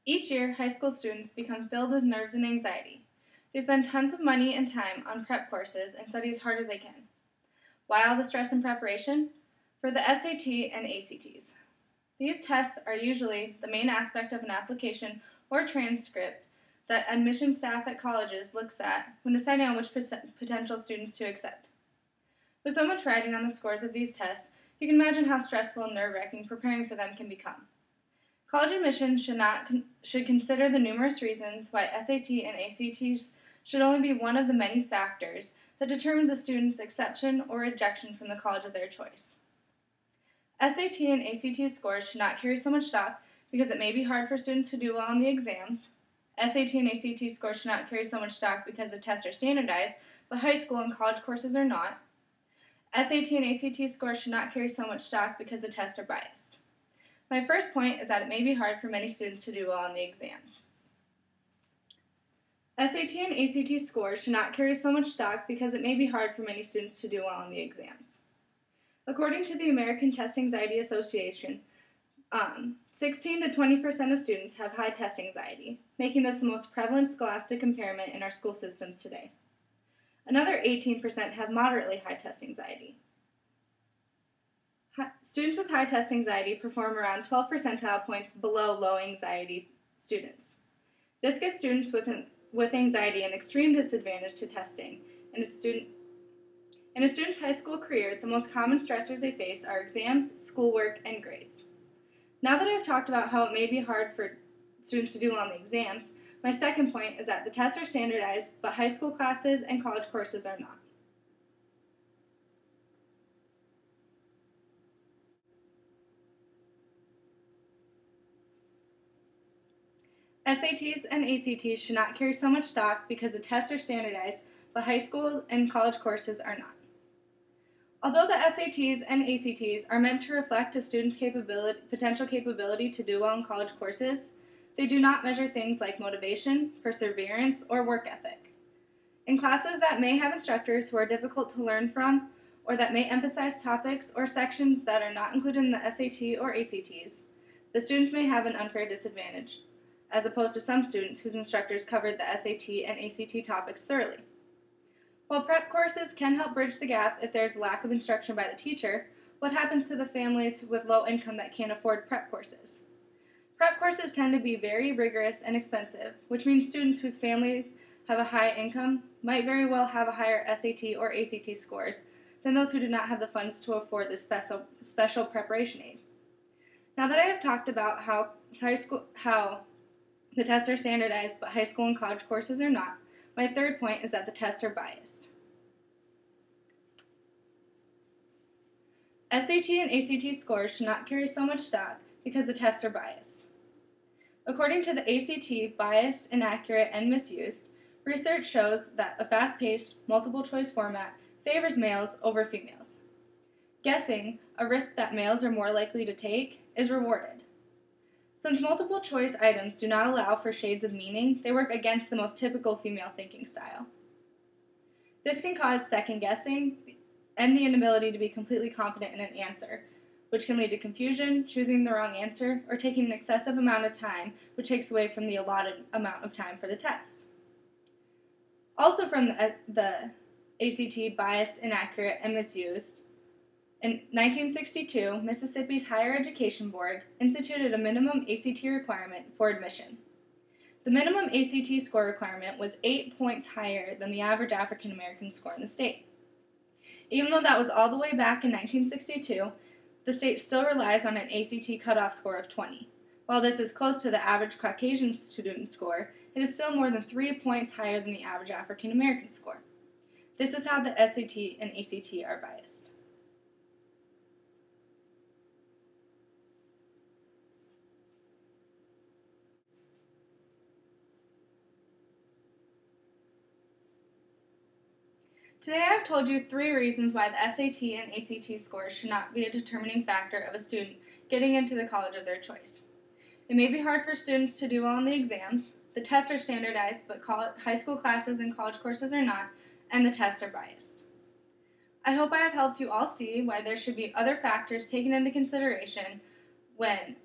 Each year, high school students become filled with nerves and anxiety. They spend tons of money and time on prep courses and study as hard as they can. Why all the stress and preparation? For the SAT and ACTs. These tests are usually the main aspect of an application or transcript that admission staff at colleges looks at when deciding on which potential students to accept. With so much riding on the scores of these tests, you can imagine how stressful and nerve-wracking preparing for them can become. College admission should consider the numerous reasons why SAT and ACTs should only be one of the many factors that determines a student's acceptance or rejection from the college of their choice. SAT and ACT scores should not carry so much stock because it may be hard for students to do well on the exams. SAT and ACT scores should not carry so much stock because the tests are standardized, but high school and college courses are not. SAT and ACT scores should not carry so much stock because the tests are biased. My first point is that it may be hard for many students to do well on the exams. SAT and ACT scores should not carry so much stock because it may be hard for many students to do well on the exams. According to the American Test Anxiety Association, 16 to 20% of students have high test anxiety, making this the most prevalent scholastic impairment in our school systems today. Another 18% have moderately high test anxiety. Students with high test anxiety perform around 12 percentile points below low anxiety students. This gives students with anxiety an extreme disadvantage to testing. In a student's high school career, the most common stressors they face are exams, schoolwork, and grades. Now that I've talked about how it may be hard for students to do well on the exams, my second point is that the tests are standardized, but high school classes and college courses are not. SATs and ACTs should not carry so much stock because the tests are standardized, but high school and college courses are not. Although the SATs and ACTs are meant to reflect a student's potential capability to do well in college courses, they do not measure things like motivation, perseverance, or work ethic. In classes that may have instructors who are difficult to learn from, or that may emphasize topics or sections that are not included in the SAT or ACTs, the students may have an unfair disadvantage, as opposed to some students whose instructors covered the SAT and ACT topics thoroughly. While prep courses can help bridge the gap if there's a lack of instruction by the teacher, what happens to the families with low income that can't afford prep courses? Prep courses tend to be very rigorous and expensive, which means students whose families have a high income might very well have a higher SAT or ACT scores than those who do not have the funds to afford this special preparation aid. Now that I have talked about how the tests are standardized but high school and college courses are not, my third point is that the tests are biased. SAT and ACT scores should not carry so much stock because the tests are biased. According to the ACT Biased, Inaccurate, and Misused, research shows that a fast-paced, multiple-choice format favors males over females. Guessing, a risk that males are more likely to take, is rewarded. Since multiple-choice items do not allow for shades of meaning, they work against the most typical female thinking style. This can cause second-guessing and the inability to be completely confident in an answer, which can lead to confusion, choosing the wrong answer, or taking an excessive amount of time, which takes away from the allotted amount of time for the test. Also from the ACT Biased, Inaccurate, and Misused, in 1962, Mississippi's Higher Education Board instituted a minimum ACT requirement for admission. The minimum ACT score requirement was 8 points higher than the average African American score in the state. Even though that was all the way back in 1962, the state still relies on an ACT cutoff score of 20. While this is close to the average Caucasian student score, it is still more than 3 points higher than the average African American score. This is how the SAT and ACT are biased. Today I have told you 3 reasons why the SAT and ACT scores should not be a determining factor of a student getting into the college of their choice. It may be hard for students to do well on the exams, the tests are standardized but high school classes and college courses are not, and the tests are biased. I hope I have helped you all see why there should be other factors taken into consideration when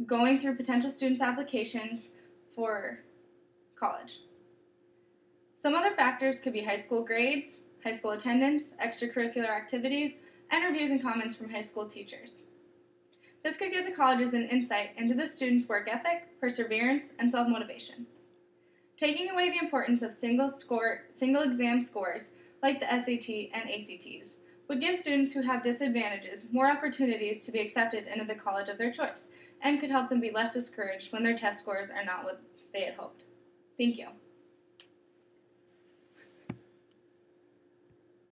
going through potential students' applications for college. Some other factors could be high school grades, high school attendance, extracurricular activities, and reviews and comments from high school teachers. This could give the colleges an insight into the students' work ethic, perseverance, and self-motivation. Taking away the importance of single exam scores like the SAT and ACTs would give students who have disadvantages more opportunities to be accepted into the college of their choice and could help them be less discouraged when their test scores are not what they had hoped. Thank you.